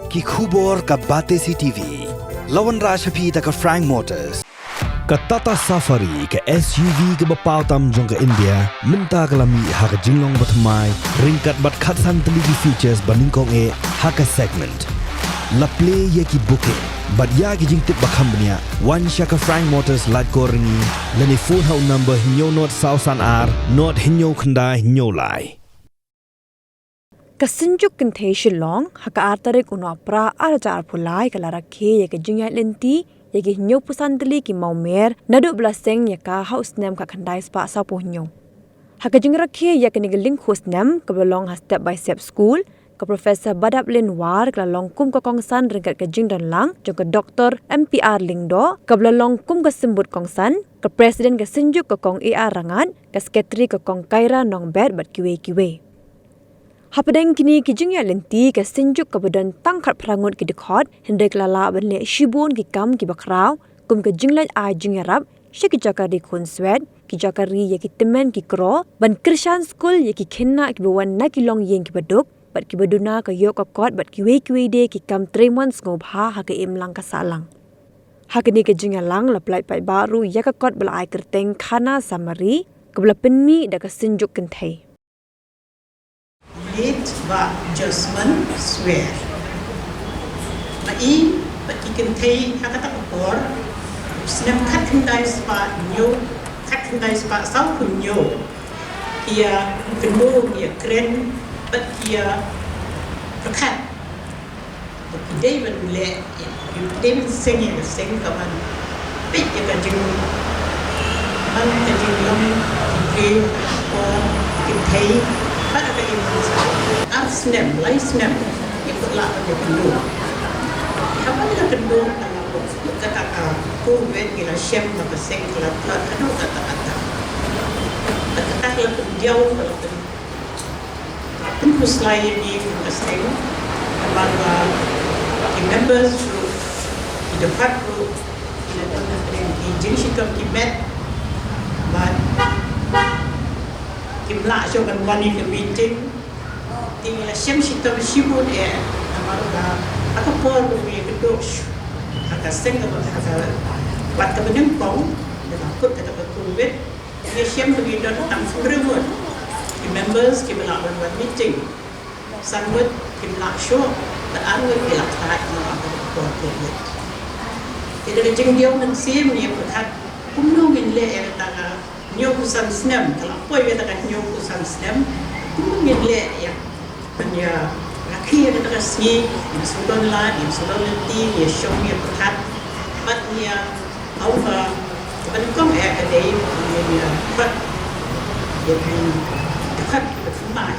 ki khubor ka Bate CTV. Lawan Rashapi ta ka Frank Motors. Ka Tata Safari ka SUV ka bapau tam jong ka India minta kalami ha ka jinglong batmai ringkat bat khatsan teligi features baningkong e ha ka segment. La play ye ki booking but ya ki jing tip bakham bnia one shaka Frank Motors lat ko ringi lani phone hau number hinyo not sausan ar not hinyo khanda hinyo lai. Kasinjuk kintation long haka artare kuno pra arjar pulai kala rakhe ye ke jingya lenti ye ke hinyo pusandli ki maumer nadu blaseng ye ka house name ka khandai spa sa pohnyo haka jing rakhe ye ke nigeling host name ka belong ha step by step school ka professor Badaplin War ka long kum ka kongsan ringkat ka jing dan lang jo ka Dr. MPR Lingdo ka long kum ka simbut kongsan ka president ka sinjuk ka kong AR Rangan ka secretary ka kong Kaira nong bed bat kiwe Hapadeng kini kijingya lenti ka sinjuk ka badan tangkat perangut ki dekhot hendek lala banle shibun ki kam ki bakrau kum ka jinglat a jingya rap shiki jakari khun swet ki jakari ye ki temen ki kro ban Christian school ye ki khenna ki bawan na ki long yeng ki baduk bat ki baduna ka yok ka kot bat ki we de ki kam 3 months ngob ha ka im lang ka salang hakini ka jingya lang laplai pai baru ya ka kot bala ai kerteng khana samari ka bala penmi da ka sinjuk kenthai Lead ba Jasmine swear. Mai bagi kentai hakata kapor. Senam kat kendai spa nyo, kat kendai spa sau pun nyo. Ia kendo ia keren, bat ia perkat. Bagi day berle, day seng ia seng kaman. Pik ia kajeng, man kajeng long kiri or kentai. Pada kali ini, snap, lai snap, ikut lah dia kendu. Apa dia kendu? Kata kuwet gila shem maka seng gila plat, anu kata. Kata gila jauh kalau penghus lain di seng, bahawa di members group, di depan group, di jenis ikam di met, kimla so kan wani ke meeting tinggal sem sitam sibut amaruga aka por mi ke dos aka senga aka wat ke beneng pong dengan put kata kuwet dia sem pergi dan tam fremut the members kimla one meeting sangut kimla show the anwar ila tak ma aka por kuwet jadi jeng dia nan sim ni pekat kumno min le ta nyo kusan snem kalau poi kata kan nyo kusan snem mungkin le ya hanya rakhi kata kan si sudan la di sudan lenti ya shong ya perhat bat ya auha kan kom ya ada ya bat ya dekat berkembang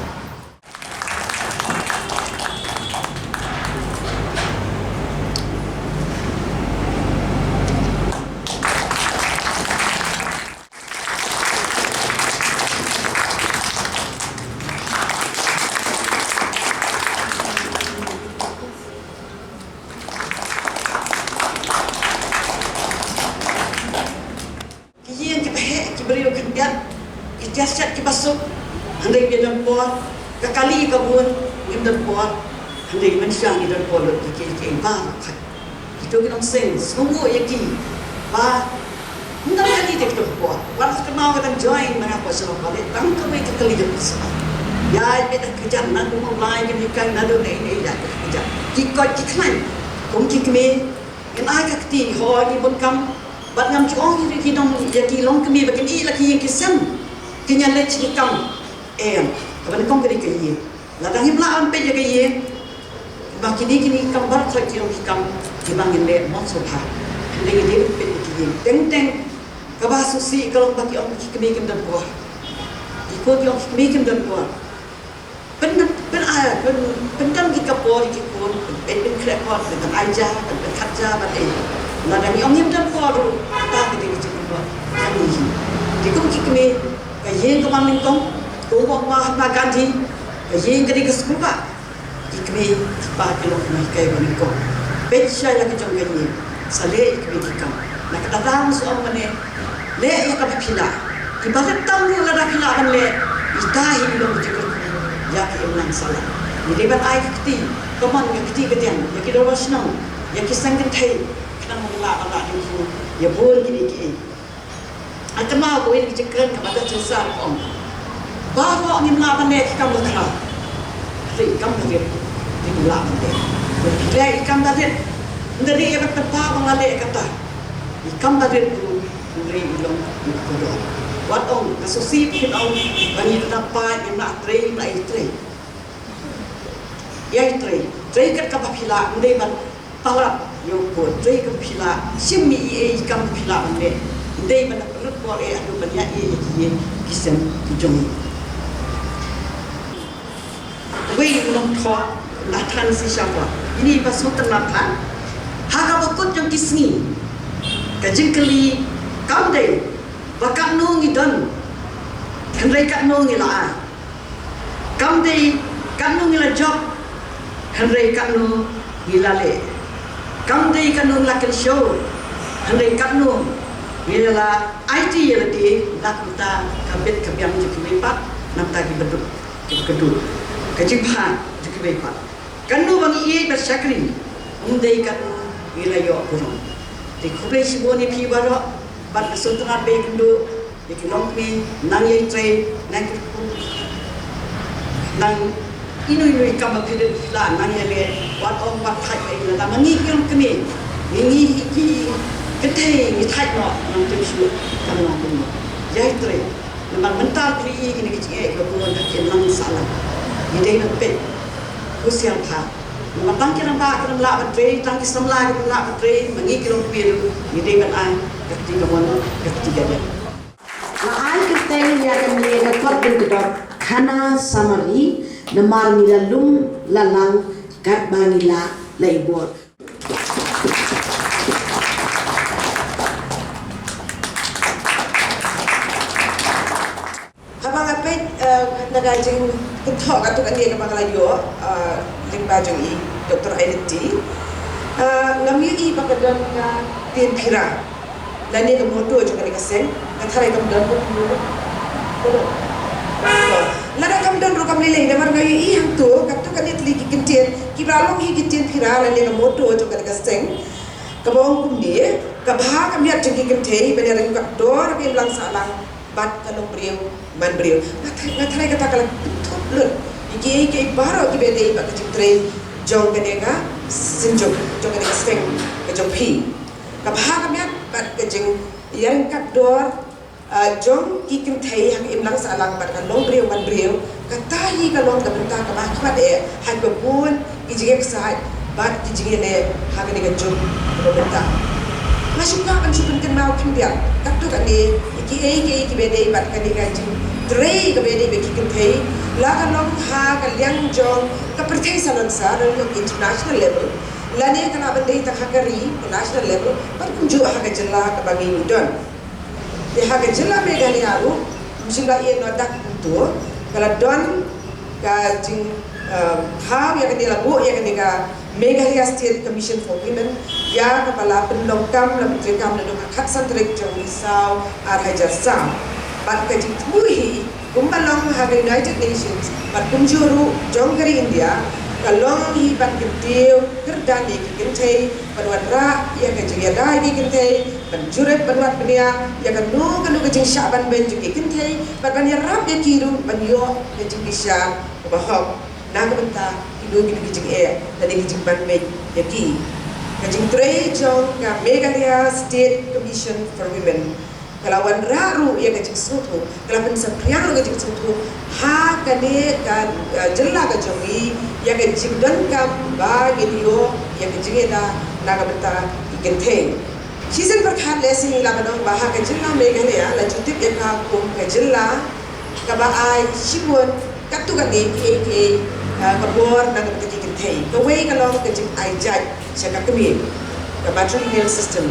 beliau kerja, ijazat dibasuh, hendak dia dapat, kekali kabun, dia dapat, hendak manusia dia dapat lekik barat. Itu kita sing, semua yakin, hendak kali dia dapat, walau kenal kita join mana apa sebab balik, tangkap itu kali dia besar. Ya, kita kerja nanti mulai kita kan nanti ini ya kerja. Jika kita, mungkin kami, yang agak tinggi, hari pun kam. Bat ngam chong ni ki dong ya ki long kemi ba kemi la ki kisam kinya le chi kam kaban kong kri ki la dang himla am pe ya ki ba kini kam bar tra ki kam ki bang le mo so ha le ki pe ki teng ka ba su si ka long ba ki om ki kemi kim dan po ko ki om kemi kim dan po pen tam ki ka po ki ko pen kre po dan aja pen khaja ba Nada ni orang yang terpadu, tak kita cakap buat kami. Jika kami kajian kemamin kong, kong Mahatma Gandhi, kajian kami ke sekolah, kami cepat kalau kami kaya kami kong. Beca lagi jom kajian, saleh kami kikam. Nak datang soal mana, le yang kami pila. Ibarat tahu lah dah pila kan le, itahi belum cakap ya ke ulang salah. Jadi ban ai keti, kaman yang keti ketian, ya kita orang senang, ya kita sangkan thai, kita mengelak di sini, ya boleh gini. Akan mau ini cekern kepada jasa om. Baru ni melawan dia kamu kerap. Jadi kamu dia di melawan dia. Jadi kamu dia dari yang bertepah mengalih kata. Kamu dia tu dari ilmu itu. Wat om kasusip kita om bani dapat yang nak train nak train. Ya train kat kapal pila ndai ban pawrap yo ko train kat pila simmi kamu pila ndai. Ndai ban perut ko adu banyak kisah jom. Wei belum thok nak transi siapa ini pasal terlapan harga bakut yang kisni kajing keli kam dei bakak nungi don hendai kat nungi la kam dei kat nungi la job hendai kat nungi la le kam dei kat nungi la kel show hendai kat nungi la IT ya di dak kita kabet kabiam jeki pat namta ki beduk ki kedut kajing pan jeki bepat kanu bang ie bersakri undai kanu wilayo kurang di kubai siboni pi baro bat suntra be kendo di kilompi nang ye tre nang inu kama pide la nang ye le wat ong bat thai be la mangi kilom kemi ngi ki kete ni thai no nang tu su kan no kun ye tre namang mental pri ini ki ko ko ka nang sala ini nak pe usiang pa matang kira ba kira la batri tang kisam la kira la batri mangi kilo piru ini kan ai ketiga mono ketiga dia na ai keteng ya kan ni na kot din kedok kana samari na mar ni lalum lalang kat banila laibor habang apit nagajing kutok atau kan dia kapag layo limbajong i Dr. Ailiti ngami i pakadon nga tin pira lani ka moto jo kan kaseng katharai kam dan ko lada kam dan ro kam lele damar ngai i hang tu katu kan itli kikin kibalong hi kitin pira lani ka moto jo kan kaseng kabong kumdi kabha kam ya jeng kikin thei bener ka dor ke lang salang bat kalong brio man brio ngathai kata kala thop lut iki baro ki bede ba ka tre jong kenega sinjong jong kenega steng ke jong pi ka bha ka myat bat ke jeng yang kap dor jong ki kim thai hang im lang sa lang bat ka long brio man brio ka tahi ka long ka benta ka ba ki bat e han ko bun ki jige sa bat ki jige le ha ka ne jong ko benta masuk ka kan supun kan mau kimbiak katu kan ni iki bede bat ka ni ka jing drei ka bede be ki kim thai la ka long ha ka liang jong ka perthai salon sa ro international level la ne ka na bende ta hakari national level par kun jo ha ka jilla ka bagi don de ha ka jilla me ga ni aru musila ye no dak tu kala don ka jing ha ya ka ni la bo ya ka ni ka Meghalaya State Commission for Women ya kepala penlongkam la penjekam la dong khat santrik jong Risau Arhaja Sam bat ka jing thui kumbalong ha United Nations bat kumjuru jong kari India kalong hi bat ketiu kerdan di kintei panwat ra ya ka jing ya dai di kintei penjuret panwat benia ya ka nu ka jing Syaban ben jing kintei bat ban ya rap ya kiru ban yo ya jing bisa bahok na ka benta do gini kijing tadi kijing ban me yaki kijing tre jong ka Meghalaya State Commission for Women kalawan raru ya kijing sutu kalapan sapriang ro kijing sutu ha kane ka jella ka jongi ya kijing dan kam ba video ya kijing da naga benta ikente season perkhat lesson la banong ba ha ka jella Meghalaya la jutip ya ka kum ka jella ka ba ai shibun katu ka ni ke kabor na ngati kintei the way kalong ka jing ai jaj sa ka kami ka matrilineal system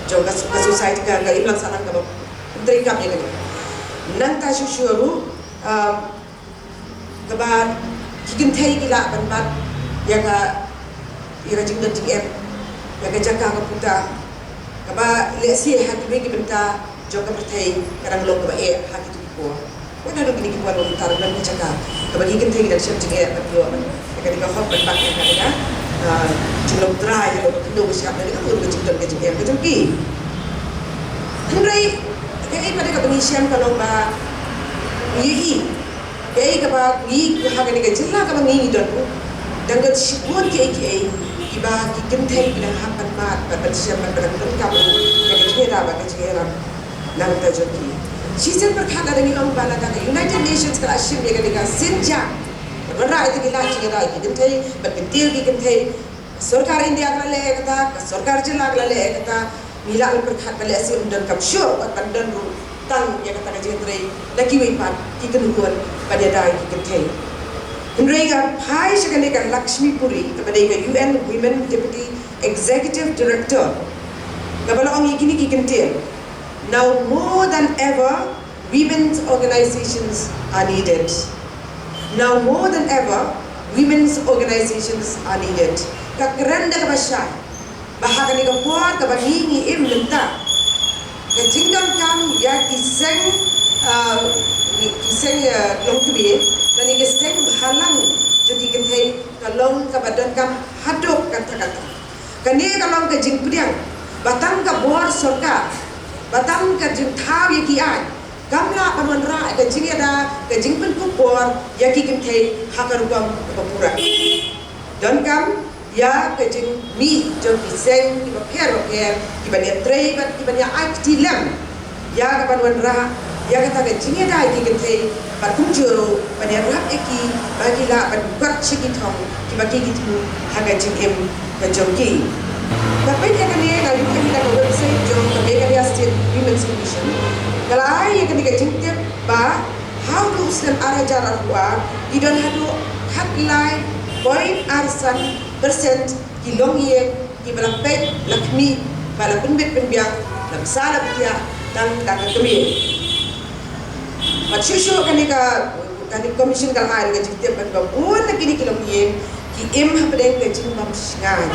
jo ka society ka ga iblang sanang ka ndri kam ya ka nang ta shuru ka ba kintei ila ban bat ya ka jing dan jing ya ka jaka ka puta ka ba le si ha ki benta jo ka pertai karang lo ka ba ha ki tu ko Pun ada gini kipuan utar dan bercakap. Kebagi kita kita siap juga berdua. Ketika kau berpak yang ada, cilok dry kalau kedua siap dari kamu berjumpa yang berjumpa. Henry, kayak pada kepenisian kalau mbak Yiki, kayak apa Yiki haga ni kecil lah kalau ngi dan dengan sipun kayak iba kikentai bilang hapan mat pada siapa pada kamu yang kecil apa kecil nam terjadi. Season berkata dengan orang balada United Nations kalau asyik dia kata senja berada itu kita cakap lagi kikentai berkentil kikentai सरकार इंडिया का ले कथा सरकार जिला का ले कथा मिला प्रखा का ले ऐसे उन्नत कब शोर और पंडन रू तंग या कथा का जिंदगी लकी वे पार की कनुकुन pada dah की कथे Mereka hai sekali kan Lakshmi Puri kepada UN Women Deputy Executive Director. Kalau orang ini ki kentil. Now more than ever, women's organizations are needed. Now more than ever, women's organizations are needed. Kakeranda kabasya, bahkan ni kapuat kabangingi imlenta. Kajingkan kam ya kiseng longkbi, dan kiseng halang jadi kentai kalong kabadan kam hadok kata-kata. Kani kalong kajing pediang, batang kabuat sorka, batang kajing tahu ya kiai. Kamla pamanra kajing ada kajing pun kubuat ya kentai hakarugam kapura. Dan kam ya kajing mi jom kiseng kiba per kiba dia tray kiba dia akti lam ya kapan ra ya kata kajing ada iki kentai patung juro pada rap eki bagi la pan kuat sikitong kiba kitu haga jing kajongki tapi dia kan dia lalu kita website jom mereka dia state women's commission kalau ai yang kajing tip ba how to stem arajar arwa you don't have to headline point arsan percent kilong ye ki balapet lakmi balapun bet penbiang lam sala dia dan kami Masyusyo kanika commission kal hari ke jikte ban ba un kini kilong ye ki em hapdeng ke jing mam singan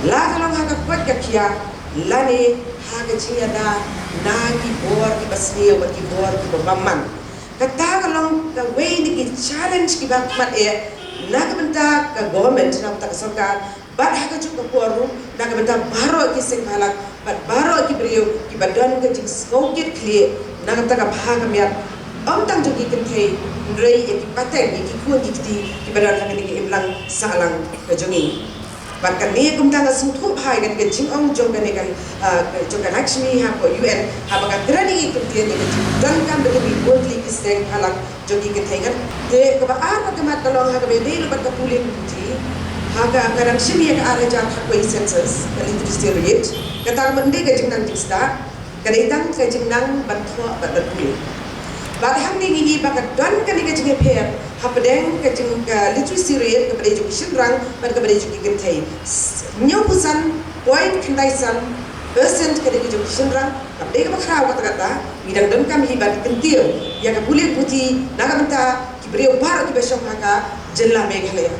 la kalong ha ka kwat ka kia lane ha ka jinga da na ki bor ki basne wa ki bor ki bamman kata kalong ka way ni ki challenge ki ba mat e Nakabenta ka government nakabenta ka sarkar bat haka juk kaporu nakabenta baro ki sing halak bat baro ki brio ki badan ka jing skogit kle nakabenta ka bhaga miat tang juk ki kenthei rei ki pateng ki kuan ki ti ki badan ka ni imlang salang ka jongi bat kan ni kum tang sing thu hai kan jing ong jong kan kan jong kan Lakshmi ha ko UN ha ba ka trani ki ti ni dan kan be ki boldly ki sing halak jogi kenthei kan de ka ba apa ka mat kalong ha ka be dei bat ka pulin ti ha ka ngarang shimi ka ara ja ka ko census ka literacy rate ka ta mende ka jing nang tista ka dei tang ka jing nang ban tho bat ban pulin bat hang ni ni ba ka don ka ni ka jing pher ha pedeng ka jing literacy rate ka be education rang bat ka be jogi kenthei nyo pusan point khandai san percent ka education rang ka be ka khraw kata-kata bidang don kam hi bat kentiu ya ka pulin puti nakamenta ki brio bar ki besok haka jella meghalaya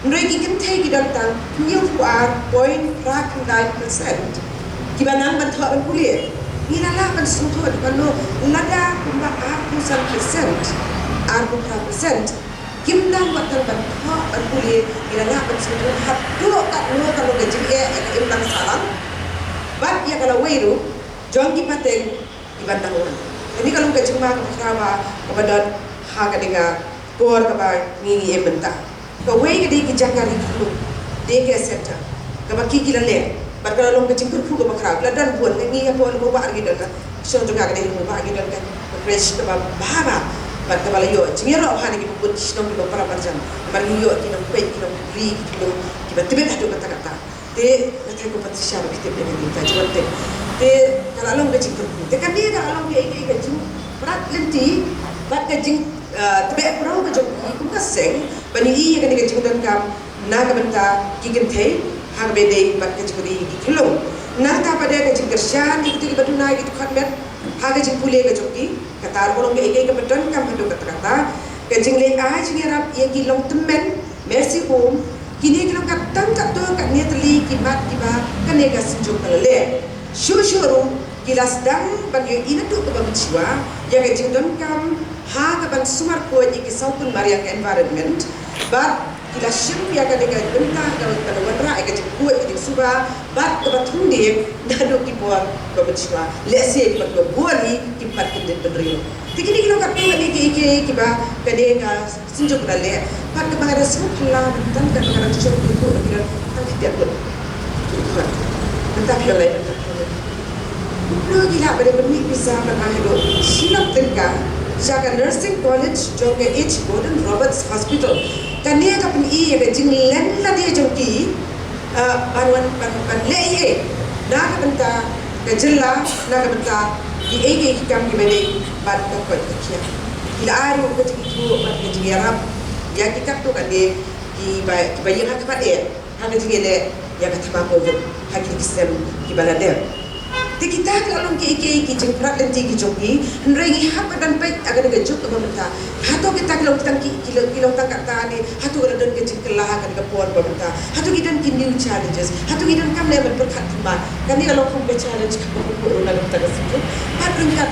ndoi ki kenthei ki dantang nyo puar point rak 9% ki banang ban thwa ban pulin ni la ban sutho kanu lada kumba 8% 8% kim dan watan ban thwa ban pulin ni la ban sutho hat do ka no ka lo gajin e imlang salang bat ya kalau weiru jong ki pateng ki bandang orang ini kalau ke cuma kawa kepada harga dengan kor kaba ngi benta ko wei ke di jangari dulu de ke seta kaba ki lale bat kalau long ke cingkur pu kaba kra la dan buat ngi apa lo ba argi dan so juga ke di ba argi dan kan fresh kaba baba bat kaba yo cingero ha ni buat snom di para marjan bar yo ki no pe ki no ri ki no ki bat tebet hadu kata-kata te na thai ko patisha ba kitep ni ta jwante te kalau long ke cingkur pu te kan dia kalau long ke jing prat lenti bat ke jing tebe pro ke jong ku ka seng bani I ke ni ke jing dan kam na ka benta ki kenthei hang be dei bat ke juri ki kilong na ta pada ke jing kersyan ki tu batu nai ki khat met ha ke jing pule ke joki katar ko long ke ke beton kam hadu kata-kata ke jing le a jing rap ye ki long temen mercy home kini ki long ka tang ka to ka ni tli ki mat ki ba ka ne ka sinjong ka le shuru kilas dang ban yo ina tu ka ba mchiwa ya ke jing don kam ha ka ban sumar ko ni ki saupun maria ka environment but kila shim ya ka dengan bentah ka ban wanra ka ji ko ki suba but ka batung dia nado ki buat ko bachwa lese ki ko boli ki pat ki den bedrio tikini kilo ka tu ni ki ba ka de ka sinjo ka le pat ka ba rasu khala dan ka ka rasu ko ki ta ki dia ko entah kilo lain Lo gila pada benih bisa mengahidu silap tengah jaga nursing college joge H Gordon Roberts Hospital kania kapin I ya jing len la dia jongki banwan ban le I na ka benta ka jilla na ka benta I ege kam ki bene ban ka ko kia ila aru ka jing tu ban ka jing arab ya ki kap tu kan de ki ba yang ka pat e ha ka jing le ya ka thama ko ha ki kisem ki balade Ti kita kalau ke jeng prat lenti ki jogi nrengi hap dan pet agar ke jok ke benta hato kita kalau kilo tang kata ni hato kada dan ke jeng kelah agar ke pon benta hato kita ki new challenges hato kita kam le berkat ma kan ni kalau kom challenge ka ko na kita ke situ patun ka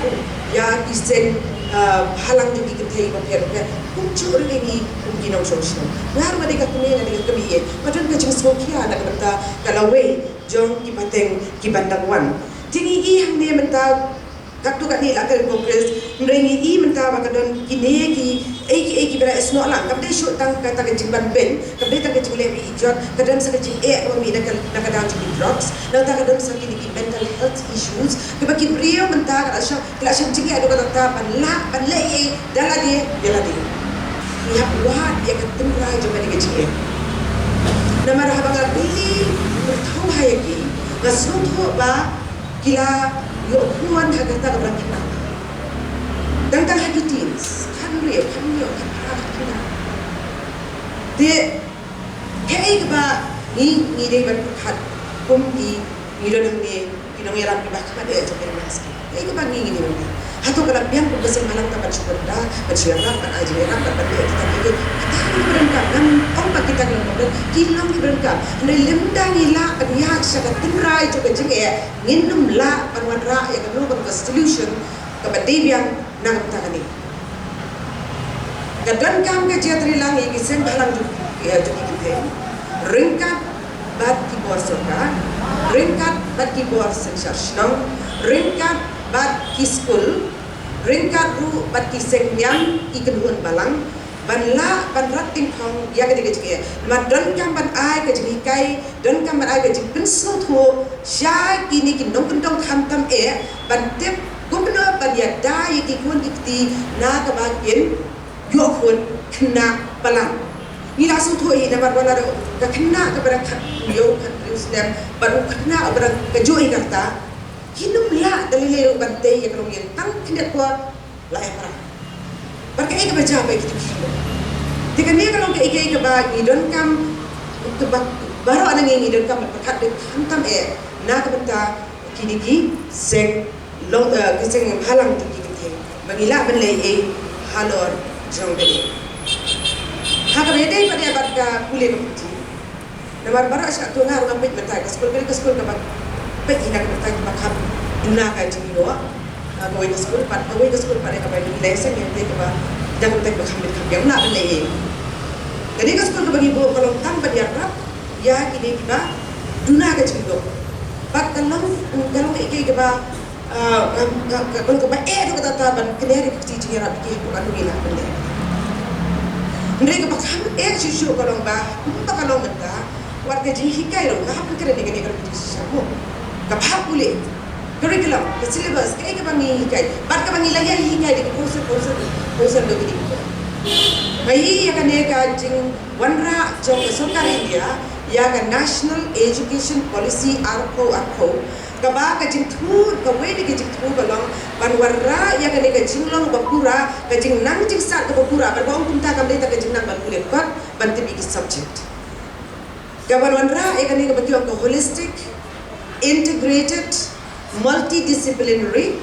ya isen halang jogi ke thei ba per kum chur ngi kum kinau social ngar ma de ka kumena de ka biye patun ka jeng smokia na benta kalau we jong ki pateng ki bandang wan Tingi I hang ne menta kaktu kat ni la kan kongres mrengi I menta bakadon kini ki bera esno lang kapde shoot tang kata ke jingban ben kapde tang ke jingle bi ijot kadam sa ke jing ko mi nakal nakadang jing drugs na ta kadam sa ki mental health issues ke baki brio menta ka sha kila sha jing ado ka ta ban le dala de ni hap wa ya ka timra jo mani ke jing na marhaba ga bili bertau hayaki ngasut ba kila yo kuan hagata ka berkina dan kan hagitis kan yo kan de kei ba ni de berkat kum di don ni kinong yaram di bakma de to kan mas kei ba ni hato kala biang ko besen malang ta bersyukurda bersyukur kan ajira kan de kita ke berengkap dan apa kita kalau kilang berengkap nai lemda ni la ya saka timrai jo kejeng nginum la panwan ra ya kan lo solution ke badibiang nang takani gadan kam ke jatri lang iki sen balang jo ya jo kite ringkat bat ki bor soka ringkat bat ki bor sensasyon ringkat bat ki school ringkat ru bat ki sengyang ikenhun balang banla banrat ting khong ya ke ke ma don kam ban ai ke jing kai don kam ban ai ke jing penso tho sha kini ki nong pendong tham tam ban tep gumno ban ya dai ki kun ki na ka ba yen yo kun kna palang ni la su tho na bar wala ka kna ka bara yo kan Islam baru kna bara ka jo i kata kinum la dalile ban te ya krong yen tang kinda ko la ya para Barkai ke baca baik itu kilo. Jika ni kalau ke ike ba idon kam untuk baru ada yang idon kam berkat de hantam nak benta kini ki seng long keseng halang tu kita. Mengilah benlai halor jong beli. Hak beda pada barka pulih ke. Namar baru asyik tu ngar ngampit benta ke sekolah ke bak. Baik ina benta ke bakam ina ka jilo. Kawai ke sekolah pada kapai lesson yang dia keba jangan tak berhamil yang nak beli. Jadi ke sekolah bagi bawa kalau tanpa diarap ya kini kita duna ke cendok. Pak kalau ke keba kalau keba tu kata taban kenari kecil cengarap ke bukan bila beli. Mereka bakal susu kalau kalau menda warga jihikai lo ngah perkara ni kalau susu. Kapal boleh. Curriculum, the syllabus, kaya ka bangi hikay. Ba't ka bangi lagay hikay di kurso lo gini ko. May ya ka neka jing wanra jong Sarkar India ya ka National Education Policy arko kaba ka jing thu ka we di ka jing thu balong ban warra ya ka neka jing long bakura ka jing nang jing sa ka bakura ban bang punta ka mleta ka jing nang ban kulit kot ban tibi subject. Kaban wanra ya ka neka batiyo ka holistic, integrated, multidisciplinary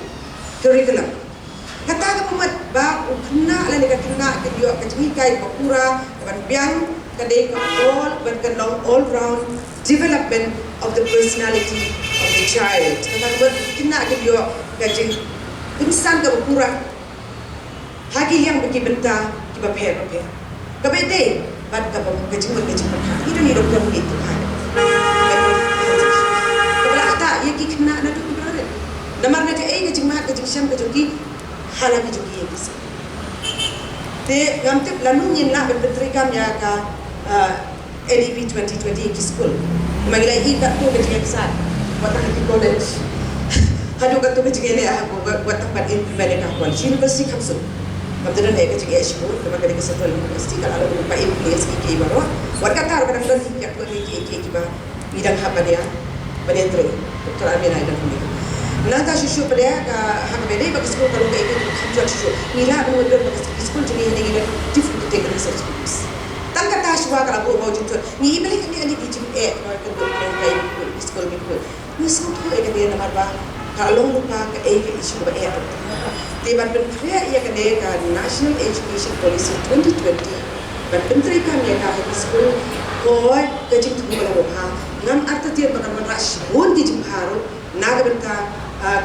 curriculum. Kata ka pumat ba ukna ala ni kena kedio kajmikai bakura ban biang kadai ka all round development of the personality of the child. Kata ka kena kedio kajing insan ka bakura hagi yang bagi benta kiba per kabete bat ka kecing perkara itu ni doktor itu kan kabla ata yaki kena na tu berada namar na ka kecing mat kecing syam ka jogi hala ka jogi yaki sa te ngamte lanu nyin na betrikam ya ka ADP 2020 ki school magila ikat tu kecing sa watang ki college hadu ka tu kecing ele aku buat tempat implement ka college university kapsul Kemudian saya kecil esku, kemudian dari kesatuan universiti kalau ada beberapa influence IKI baru, warga tar kadang kadang tiap kali IKI bah bidang apa dia, pada itu Dr. Amina ada kami. Nanti susu pada hak beda bagi sekolah kalau IKI itu kamjual susu, nila mengudur bagi sekolah jadi yang ini different take research groups. Tangga taswa kalau bawa jujur, ni balik ni ada di gym kalau kedua yang di sekolah itu, ni semua ada dia nama bah. Kalau lupa ke isu bah Dewan Menteri yang ada National Education Policy 2020 dan Menteri kami yang ada sekolah koi kejing tu kalau ha ngam arta dia bagan ras bon kejing haru naga benta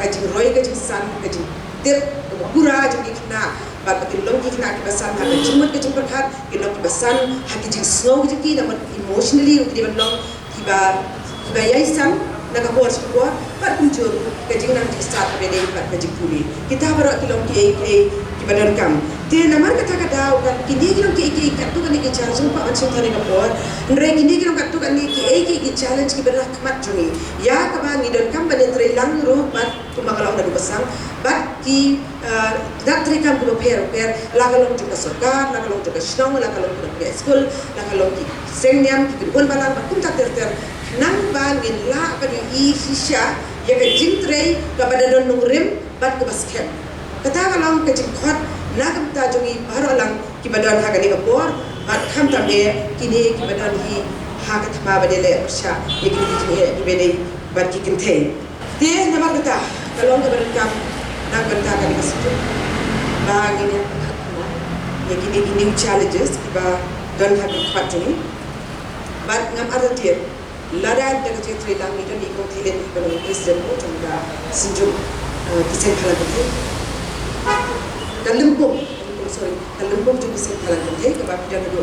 kejing roy kejing san kejing ter pura jadi kena bapak long kena kebasan naga jumut kejing perkat kena kebasan hati kejing snow kejing nama emotionally dewan long tiba yaisan naga buat sebuah pat kunjur kejing nang di start beda pat kejing puli kita baru kilom ki badan kam te namar kata kan kini kilom ki kat tu kan ki challenge pa macam tadi ka buat ndre kini kilom kat tu kan ki challenge ki berak mat juni ya ka ba ngidan kam badan tre lang ro pat tu magalau na dubasang bat ki dak tre kam ko per lagalong juga sarkar lagalong juga snong lagalong juga school lagalong ki sengnyam ki bon balang kum tak ter nang bangin la pa ni sisya ya ka jingtre ka badadon nung rim bat ko baskem kata kalau ka jingkhot na kam ta jongi baro lang ki badan ha gani ka por bat kham ta be kini ki badan hi ha ka thma badele sha ye ki ji bede bat ki kinthe te na kata kalau ka badan kam na kanta ka ni situ bangin ya kini new challenges ki ba don ha ka khatuni bat ngam ada dia Ladang dengan cerita lang itu ni kau tidak dipenuhi presiden pun juga sinjung kisah kalah betul. Kalempung juga kisah kalah betul. Sebab dia ada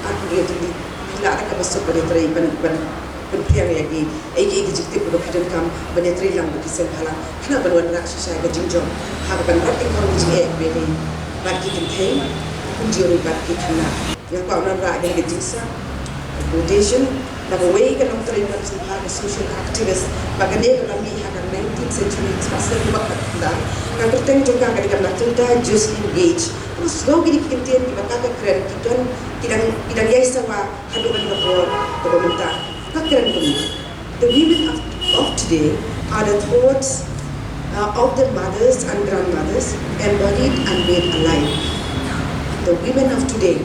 aku dia jadi bila ada kabasuk pada teri penpriang lagi. Egi jikti pada presiden kam pada teri lang kisah kalah. Kenapa luar nak susah berjinjong? Hak pendapat ekonomi je beri bagi kita kunjung bagi kita. Yang kau nak rakyat yang jingsa. Foundation nag-away ka ng trainer sa social activist bagane ka kami hanggang 19th century pasal bakatda kaguteng juga ka natunda just engage terus go gini kintin di baka kren kidang yaisa wa haduan ka bor dokumenta kakren kami the women of today are the thoughts of the mothers and grandmothers embodied and made alive. The women of today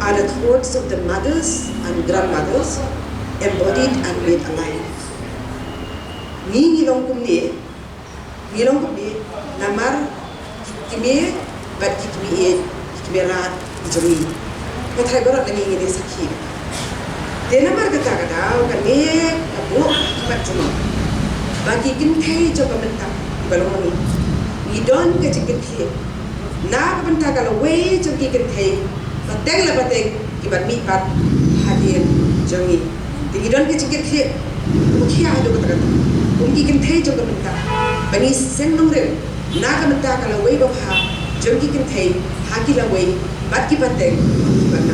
are the thoughts of the mothers and grandmothers embodied and made alive. Ngilong kumni namar kimi bat kimi rat jumi. Kathay barat lagi ngini sakhi. Dia namar kata kan abu bat jumi. Bagi kintai coba mentang baloni. Ngidon kecik-kecik. Na bentang kalau way coba kintai. Pateng la pateng ibat mi pat hadir jangi tingidon ke cikir khe mukhiya ado kata ungi kin thai jo kamenta bani sen nongre na kamenta kala wei ba jangi kin thai haki la wei bat ki pateng ibat na